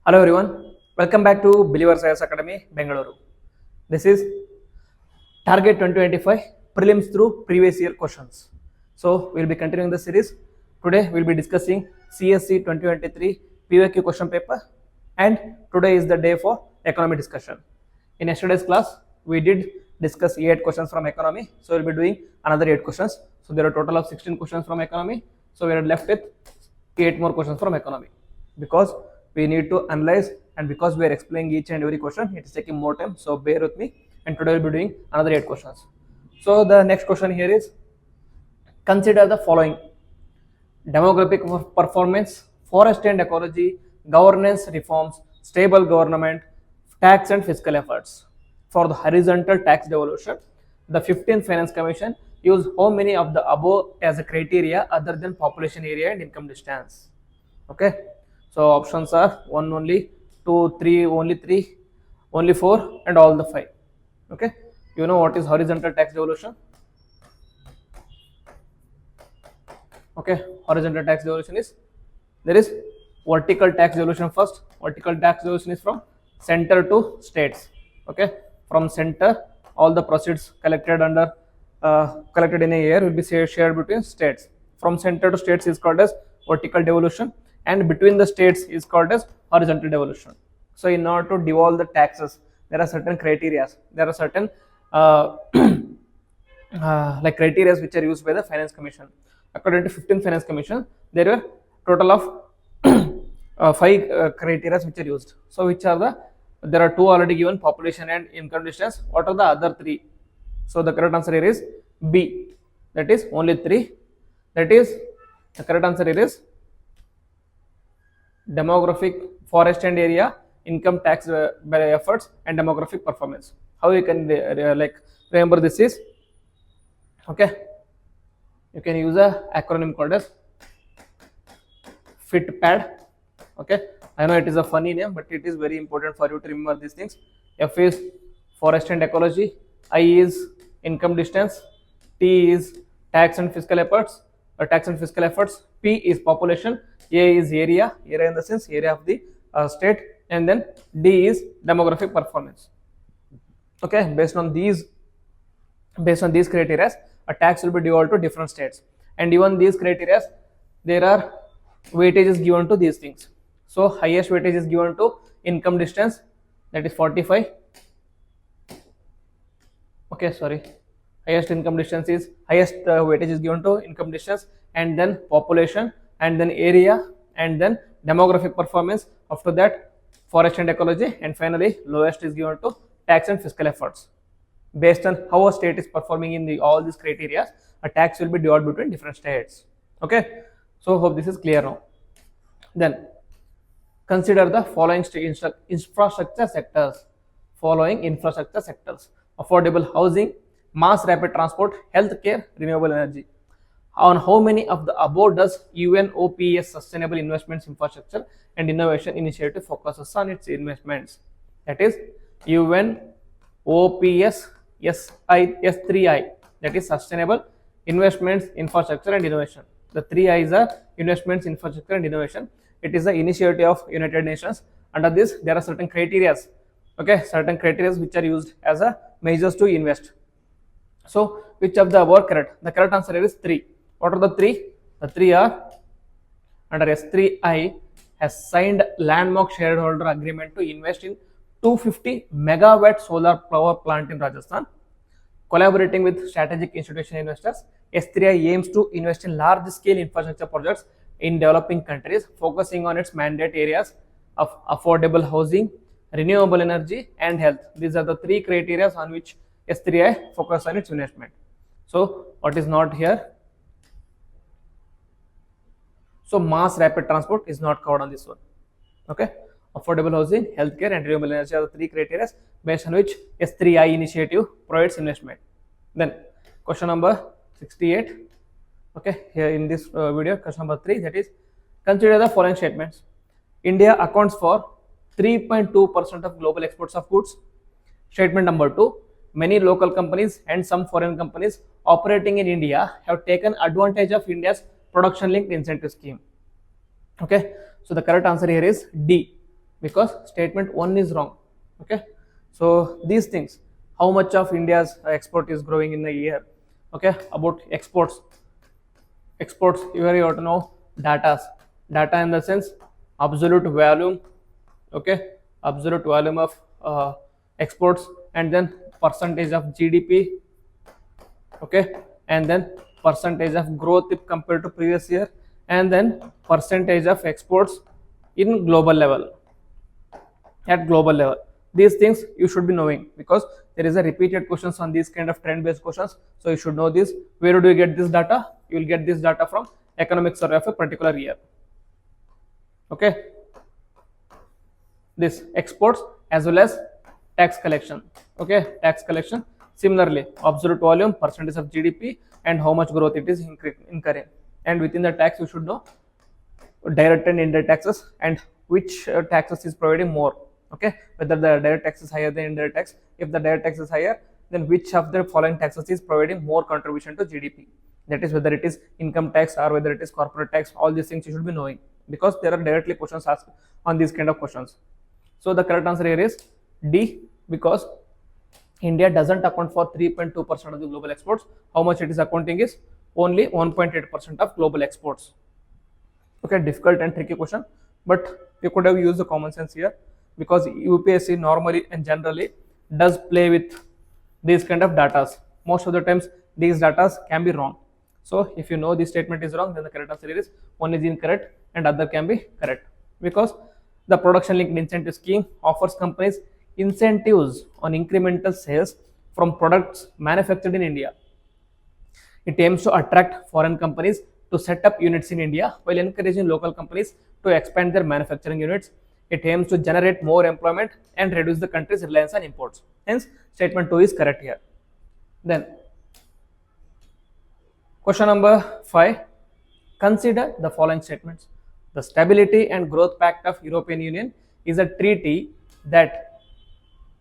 Hello everyone, welcome back to Believers IAS Academy, Bengaluru. This is Target 2025 Prelims through previous year questions. So we'll be continuing the series. Today we'll be discussing CSE 2023 PYQ question paper, and today is the day for economy discussion. In yesterday's class, we did discuss 8 questions from economy, so we'll be doing another 8 questions. So there are a total of 16 questions from economy, so we are left with 8 more questions from economy, because we need to analyze, and because we are explaining each and every question, it is taking more time, so bear with me. And today we'll be doing another 8 questions. So the next question here is, consider the following: demographic performance, forest and ecology, governance reforms, stable government, tax and fiscal efforts. For the horizontal tax devolution, the 15th Finance Commission used how many of the above as a criteria other than population area and income distance? Okay, so options are 1 only, 2, 3 only, 3 only, 4, and all the 5. Okay, you know what is horizontal tax devolution? Okay, horizontal tax devolution is, there is vertical tax devolution first. Vertical tax devolution is from center to states. Okay, from center, all the proceeds collected under collected in a year will be shared between states. From center to states is called as vertical devolution, and between the states is called as horizontal devolution. So in order to devolve the taxes, there are certain criteria. There are certain like criteria which are used by the Finance Commission. According to 15th Finance Commission, there were total of 5 criteria which are used. So which are the, there are 2 already given, population and income distance. What are the other 3? So the correct answer here is B, that is only 3. That is, the correct answer here is demographic, forest and area, income tax efforts, and demographic performance. How you can like remember this is, okay, you can use a acronym called as FITPAD. Okay, I know it is a funny name, but it is very important for you to remember these things. F is forest and ecology, I is income distance, T is tax and fiscal efforts, P is population, A is area in the sense area of the state, and then D is demographic performance. Okay, based on these criteria, a tax will be devolved to different states, and even these criteria, there are weightages given to these things. So highest weightage is given to income distance, that is 45. Okay, sorry, highest income distance is, highest weightage is given to income distance, and then population, and then area, and then demographic performance. After that, forest and ecology, and finally lowest is given to tax and fiscal efforts. Based on how a state is performing in all these criteria, a tax will be divided between different states. Okay, so hope this is clear now. Then consider the following infrastructure sectors. Affordable housing, mass rapid transport, healthcare, renewable energy. On how many of the above does UNOPS Sustainable Investments Infrastructure and Innovation Initiative focuses on its investments? That is UNOPS S3I, that is Sustainable Investments Infrastructure and Innovation. The 3 I's are investments, infrastructure and innovation. It is the initiative of United Nations. Under this, there are certain criteria. Okay, certain criteria which are used as a measures to invest. So which of the above correct? The correct answer is 3. What are the 3? The 3 are, under S3I, has signed landmark shareholder agreement to invest in 250 megawatt solar power plant in Rajasthan. Collaborating with strategic institutional investors, S3I aims to invest in large scale infrastructure projects in developing countries, focusing on its mandate areas of affordable housing, renewable energy, and health. These are the 3 criteria on which S3I focuses on its investment. So what is not here? So mass rapid transport is not covered on this one. Okay, affordable housing, healthcare, and renewable energy are the 3 criteria based on which S3I initiative provides investment. Then question number 68. Okay, here in this video, question number 3, that is, consider the following statements. India accounts for 3.2% of global exports of goods. Statement number 2, many local companies and some foreign companies operating in India have taken advantage of India's production linked incentive scheme. Okay, so the correct answer here is D. because statement 1 is wrong. Okay, so these things, how much of India's export is growing in a year. Okay, about exports, you have to know data in the sense absolute volume. Okay, absolute volume of exports, and then percentage of GDP. Okay, and then percentage of growth if compared to previous year, and then percentage of exports in global level, at global level. These things you should be knowing, because there is a repeated questions on these kind of trend based questions, so you should know this. Where do you get this data? You will get this data from economic survey of a particular year. Okay, this exports as well as tax collection. Okay, tax collection, similarly absolute volume, percentage of GDP, and how much growth it is incurring. And within the tax you should know direct and indirect taxes, and which taxes is providing more. Okay, whether the direct tax is higher than indirect tax. If the direct tax is higher, then which of the following taxes is providing more contribution to GDP. That is whether it is income tax or whether it is corporate tax. All these things you should be knowing, because there are directly questions asked on these kind of questions. So the correct answer here is D, because India doesn't account for 3.2% of the global exports. How much it is accounting is only 1.8% of global exports. Okay, difficult and tricky question, but you could have used the common sense here, because UPSC normally and generally does play with these kind of datas. Most of the times these datas can be wrong. So if you know this statement is wrong, then the correct answer is one is incorrect and other can be correct, because the production linked incentive scheme offers companies incentives on incremental sales from products manufactured in India. It aims to attract foreign companies to set up units in India while encouraging local companies to expand their manufacturing units. It aims to generate more employment and reduce the country's reliance on imports. Hence, statement 2 is correct here. Then, question number 5. Consider the following statements. The Stability and Growth Pact of European Union is a treaty that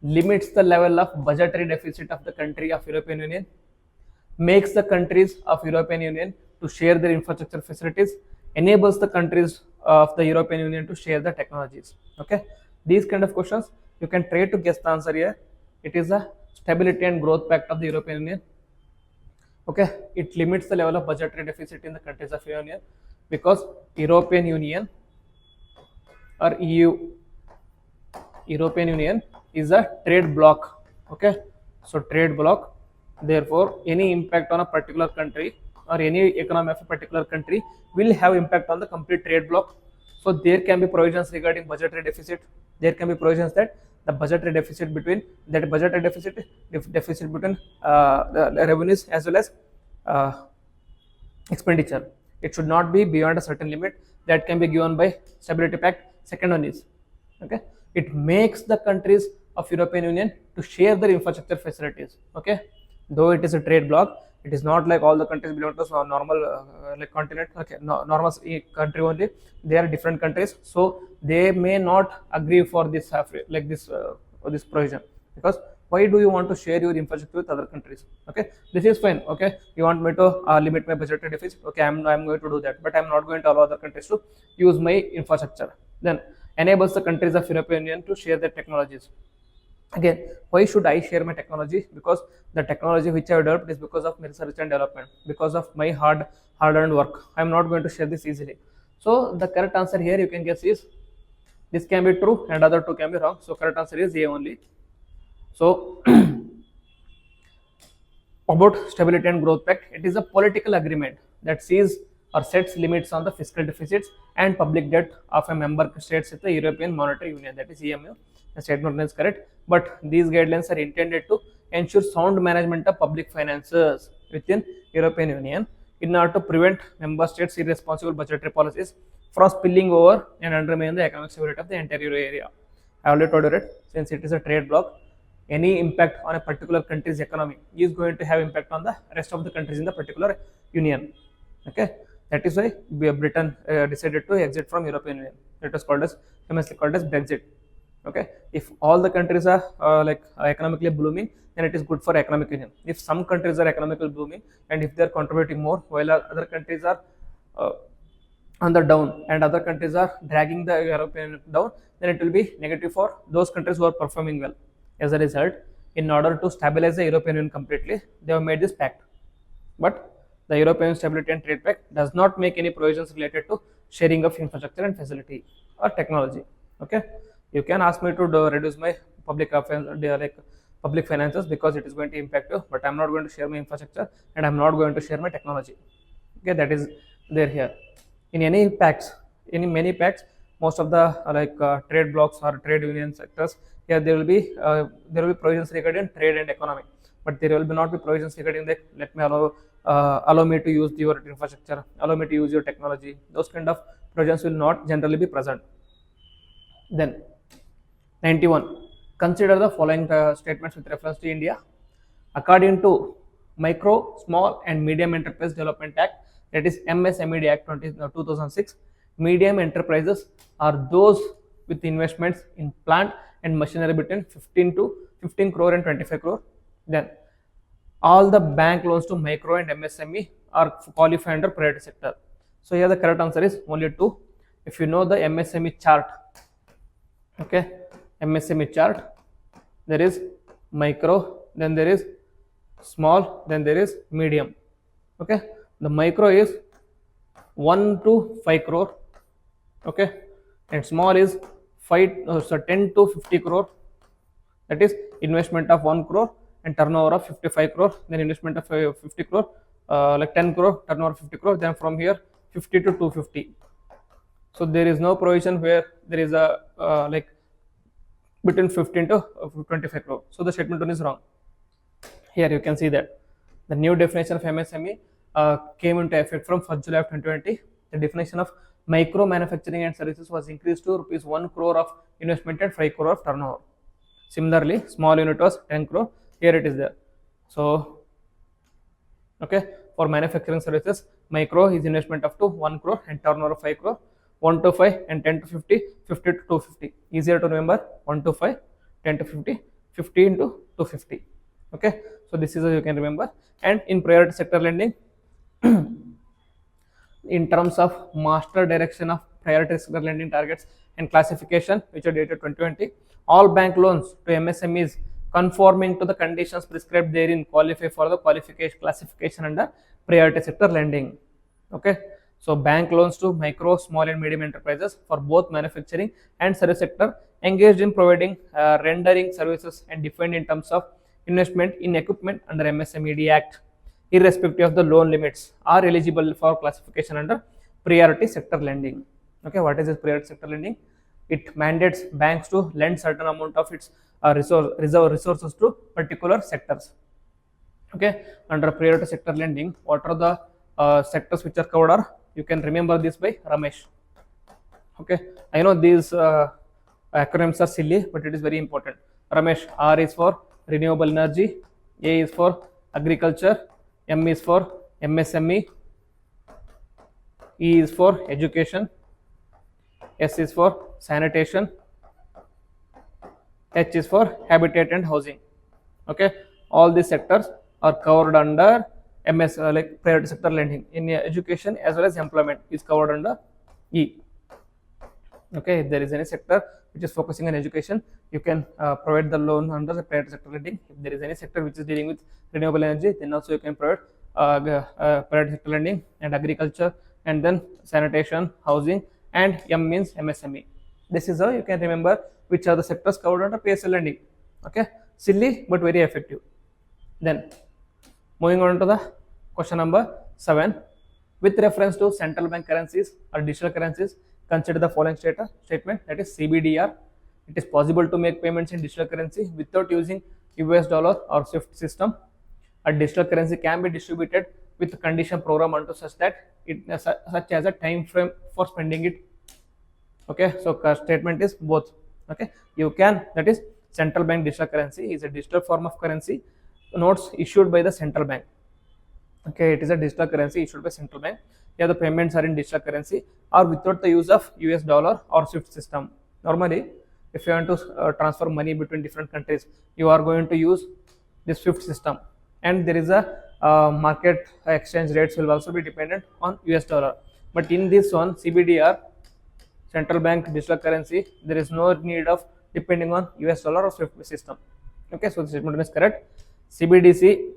limits the level of budgetary deficit of the country of European Union, makes the countries of European Union to share their infrastructure facilities, enables the countries of the European Union to share the technologies. Okay, these kind of questions you can try to guess the answer here. It is a Stability and Growth Pact of the European Union. Okay, it limits the level of budgetary deficit in the countries of European Union, because European Union or European Union is a trade bloc. Okay, so trade bloc, therefore any impact on a particular country or any economy of a particular country will have impact on the complete trade bloc. So there can be provisions regarding budgetary deficit. There can be provisions that the budgetary deficit between between the revenues as well as expenditure, it should not be beyond a certain limit. That can be given by Stability Pact. Second one is, okay, it makes the countries of European Union to share their infrastructure facilities. Okay, though it is a trade bloc, it is not like all the countries belong to normal like continent. Okay, normal country only. They are different countries, so they may not agree for this like this provision, because why do you want to share your infrastructure with other countries? Okay, this is fine. Okay, you want me to limit my budgetary deficit. Okay, I'm going to do that, but I'm not going to allow other countries to use my infrastructure. Then enables the countries of European Union to share their technologies. Again, why should I share my technology? Because the technology which I have developed is because of my research and development, because of my hard-earned work. I'm not going to share this easily. So the correct answer here you can guess is, this can be true and other two can be wrong. So correct answer is A only. So about Stability and Growth Pact, it is a political agreement that sees or sets limits on the fiscal deficits and public debt of a member states of the European Monetary Union, that is EMU. The statement is correct, but these guidelines are intended to ensure sound management of public finances within European Union in order to prevent member states' irresponsible budgetary policies from spilling over and undermining the economic stability of the entire Euro area. I already told you that since it is a trade bloc, any impact on a particular country's economy is going to have impact on the rest of the countries in the particular union. Okay, that is why Britain decided to exit from European Union. That was called as famously called as Brexit. Okay, if all the countries are economically blooming, then it is good for economic union. If some countries are economically blooming and if they are contributing more while other countries are on the down and other countries are dragging the European down, then it will be negative for those countries who are performing well. As a result, in order to stabilize the European Union completely, they have made this pact. But the European Stability and Trade Pact does not make any provisions related to sharing of infrastructure and facility or technology. Okay, you can ask me to reduce my public affairs, like public finances, because it is going to impact you, but I'm not going to share my infrastructure and I'm not going to share my technology. Okay, that is there here. In any pacts, in many pacts, most of the trade blocks or trade union sectors, here there will be provisions regarding trade and economy, but there will not be provisions regarding that let me allow me to use your infrastructure, allow me to use your technology. Those kind of provisions will not generally be present. Then 91. Consider the following statements with reference to India. According to Micro, Small and Medium Enterprise Development Act, that is MSMED Act 2006, medium enterprises are those with investments in plant and machinery between 15 crore and 25 crore. Then all the bank loans to micro and MSME are qualified under priority sector. So here the correct answer is only 2. If you know the MSME chart, okay, MSME chart, there is micro, then there is small, then there is medium. Okay, the micro is 1 to 5 crore, okay, and small is 10 to 50 crore, that is investment of 1 crore and turnover of 55 crore, then investment of 50 crore, like 10 crore, turnover 50 crore, then from here 50 to 250. So there is no provision where there is a like between 15 to 25 crore. So the statement 1 is wrong. Here you can see that the new definition of MSME came into effect from 1st July of 2020. The definition of micro manufacturing and services was increased to rupees 1 crore of investment and 5 crore of turnover. Similarly, small unit was 10 crore. Here it is there. So, okay, for manufacturing services, micro is investment up to 1 crore and turnover of 5 crore. 1 to 5 and 10 to 50, 50 to 250. Easier to remember. 1 to 5, 10 to 50, 50 into 250. Okay, so this is how you can remember. And in priority sector lending, in terms of master direction of priority sector lending targets and classification, which are dated 2020, all bank loans to MSMEs conforming to the conditions prescribed therein qualify for the classification under priority sector lending. Okay, so bank loans to micro, small and medium enterprises for both manufacturing and service sector engaged in providing rendering services and defined in terms of investment in equipment under MSMED Act, irrespective of the loan limits, are eligible for classification under priority sector lending. Okay, what is this priority sector lending? It mandates banks to lend certain amount of its reserve resources to particular sectors. Okay, under priority sector lending, what are the sectors which are covered are, you can remember this by Ramesh. Okay, I know these acronyms are silly, but it is very important. Ramesh, R is for renewable energy, A is for agriculture, M is for MSME, E is for education, S is for sanitation, H is for habitat and housing. Okay, all these sectors are covered under MS like priority sector lending. In education as well as employment is covered under E. Okay, if there is any sector which is focusing on education, you can provide the loan under the priority sector lending. If there is any sector which is dealing with renewable energy, then also you can provide priority sector lending, and agriculture, and then sanitation, housing, and M means MSME. This is how you can remember which are the sectors covered under PSL lending. Okay, silly but very effective. Then moving on to the question number 7. With reference to central bank currencies or digital currencies, consider the following statement, that is CBDR. It is possible to make payments in digital currency without using US dollar or SWIFT system. A digital currency can be distributed with a condition program onto such that it such as a time frame for spending it. Okay, so statement is both. Okay, you can, that is central bank digital currency is a digital form of currency, notes issued by the central bank. Okay, it is a digital currency issued by central bank. Here the payments are in digital currency or without the use of US dollar or SWIFT system. Normally, if you want to transfer money between different countries, you are going to use this SWIFT system, and there is a market exchange rates will also be dependent on US dollar. But in this one, CBDR, central bank digital currency, there is no need of depending on US dollar or SWIFT system. Okay, so the statement is correct. CBDC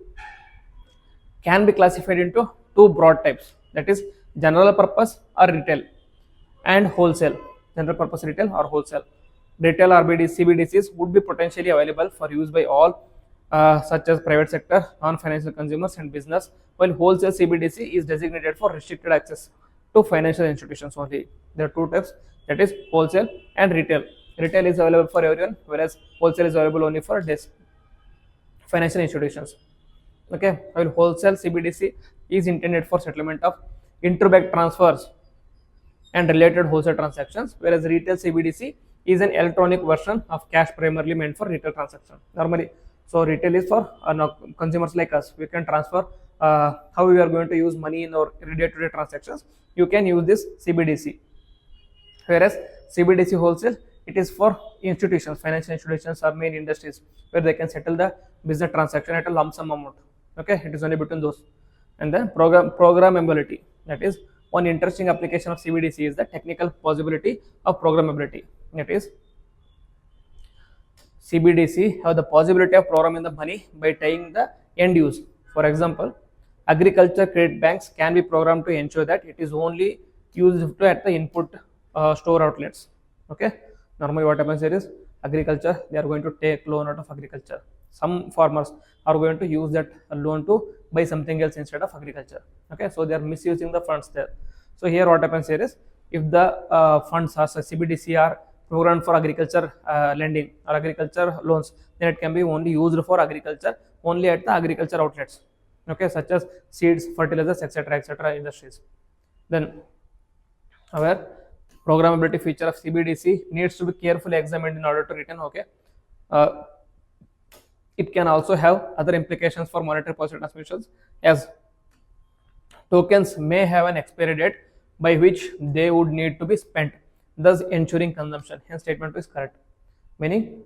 can be classified into two broad types, that is general purpose or retail, and wholesale. General purpose retail or wholesale. Retail RBD CBDCs would be potentially available for use by all such as private sector, non-financial consumers and business, while wholesale CBDC is designated for restricted access to financial institutions only. There are two types, that is wholesale and retail. Retail is available for everyone, whereas wholesale is available only for financial institutions. Okay, while wholesale CBDC is intended for settlement of interbank transfers and related wholesale transactions, whereas retail CBDC is an electronic version of cash primarily meant for retail transaction normally. So retail is for consumers like us. We can transfer how we are going to use money in our day-to-day transactions. You can use this CBDC. Whereas CBDC wholesale, it is for institutions, financial institutions or main industries, where they can settle the business transaction at a lump sum amount. Okay, it is only between those. And then programmability, that is one interesting application of CBDC is the technical possibility of programmability. That is, CBDC have the possibility of programming the money by tying the end use. For example, agriculture credit banks can be programmed to ensure that it is only used at the input store outlets. Okay, normally what happens here is agriculture, they are going to take loan out of agriculture. Some farmers are going to use that loan to buy something else instead of agriculture. Okay, so they are misusing the funds there. So here what happens here is, if the funds as a CBDC are programmed for agriculture lending or agriculture loans, then it can be only used for agriculture only at the agriculture outlets. Okay, such as seeds, fertilizers, etc. industries. Then our programmability feature of CBDC needs to be carefully examined in order to retain. Okay, it can also have other implications for monetary policy transmissions, as tokens may have an expiry date by which they would need to be spent, thus ensuring consumption. Hence statement is correct, meaning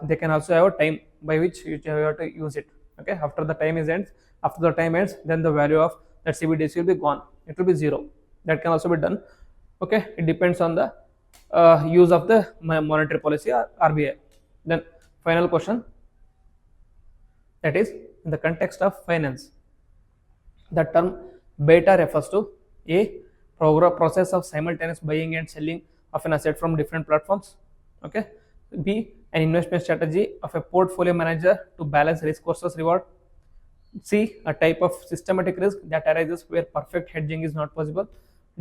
they can also have a time by which you have to use it. Okay, after the time ends, then the value of that CBDC will be gone, it will be zero. That can also be done. Okay, it depends on the use of the monetary policy or RBI. Then final question, that is, in the context of finance, the term beta refers to a process of simultaneous buying and selling of an asset from different platforms. Okay, B, an investment strategy of a portfolio manager to balance risk versus reward. C, a type of systematic risk that arises where perfect hedging is not possible.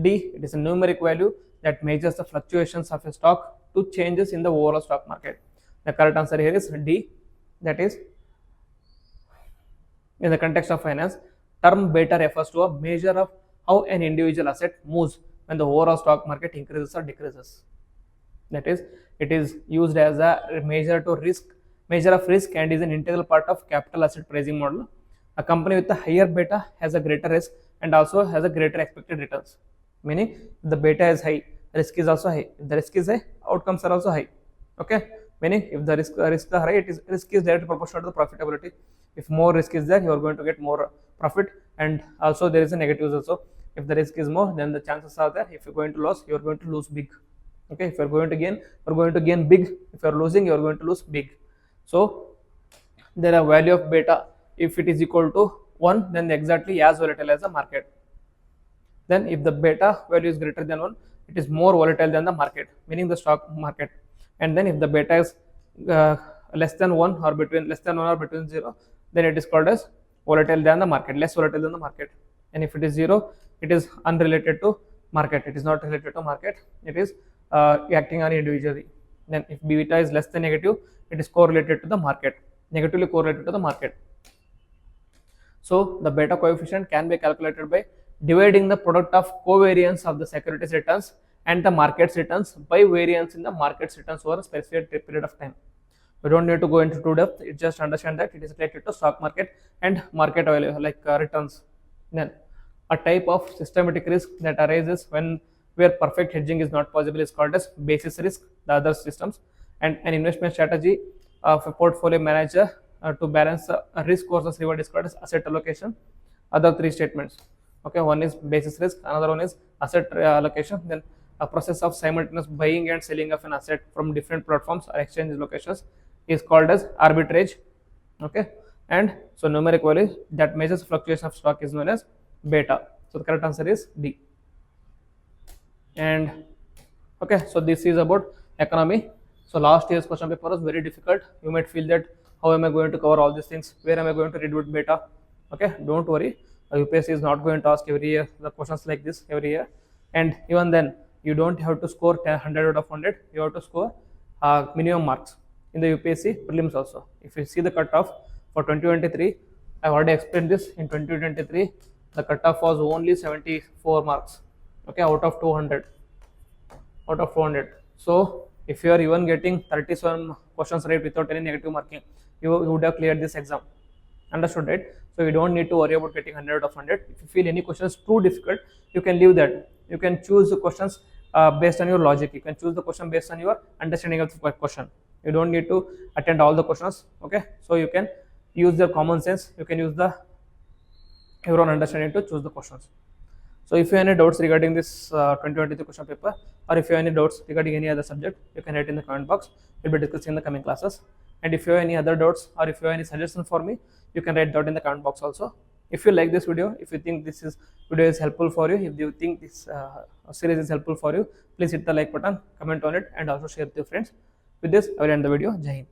D, it is a numeric value that measures the fluctuations of a stock to changes in the overall stock market. The correct answer here is D, that is, in the context of finance, term beta refers to a measure of how an individual asset moves when the overall stock market increases or decreases. That is, it is used as a measure of risk and is an integral part of capital asset pricing model. A company with a higher beta has a greater risk and also has a greater expected returns. Meaning, if the beta is high, risk is also high. If the risk is high, outcomes are also high. Okay, meaning if the risk are high, risk is directly proportional to the profitability. If more risk is there, you are going to get more profit, and also there is a negatives also. If the risk is more, then the chances are there. If you're going to lose, you are going to lose big. Okay, if you're going to gain, you're going to gain big. If you're losing, you're going to lose big. So there are value of beta. If it is equal to 1, then exactly as volatile as the market. Then if the beta value is greater than 1, it is more volatile than the market, meaning the stock market. And then if the beta is less than 1 or between 0, then it is called as volatile than the market, less volatile than the market. And if it is 0, it is unrelated to market, it is not related to market, it is acting on individually. Then if beta is less than negative, it is correlated to the market, negatively correlated to the market. So the beta coefficient can be calculated by dividing the product of covariance of the securities returns and the market's returns by variance in the market's returns over a specific period of time. We don't need to go into too depth, it just understand that it is related to stock market and market returns. Then a type of systematic risk that arises where perfect hedging is not possible is called as basis risk, the other systems. And an investment strategy of a portfolio manager to balance risk versus reward is called as asset allocation. Other three statements. Okay, one is basis risk, another one is asset allocation, then a process of simultaneous buying and selling of an asset from different platforms or exchange locations is called as arbitrage. Okay, and so numeric value that measures fluctuation of stock is known as beta. So the correct answer is D. And okay, so this is about economy. So last year's question paper was very difficult. You might feel that how am I going to cover all these things, where am I going to read with beta? Okay, don't worry, UPSC is not going to ask every year the questions like this every year, and even then you don't have to score 100 out of 100. You have to score minimum marks in the UPSC prelims also. If you see the cutoff for 2023, I've already explained this. In 2023 the cutoff was only 74 marks, okay, out of 200. So if you are even getting 37 questions right without any negative marking, you would have cleared this exam. Understood, right? So you don't need to worry about getting 100 out of 100. If you feel any questions too difficult, you can leave that. You can choose the questions based on your logic. You can choose the question based on your understanding of the question. You don't need to attend all the questions. Okay, so you can use the common sense. You can use your own understanding to choose the questions. So if you have any doubts regarding this 2023 question paper, or if you have any doubts regarding any other subject, you can write in the comment box. We'll be discussing in the coming classes. And if you have any other doubts, or if you have any suggestions for me, you can write down in the comment box also. If you like this video, if you think this video is helpful for you, if you think this series is helpful for you, please hit the like button, comment on it, and also share with your friends. With this, I will end the video. Jai Hind.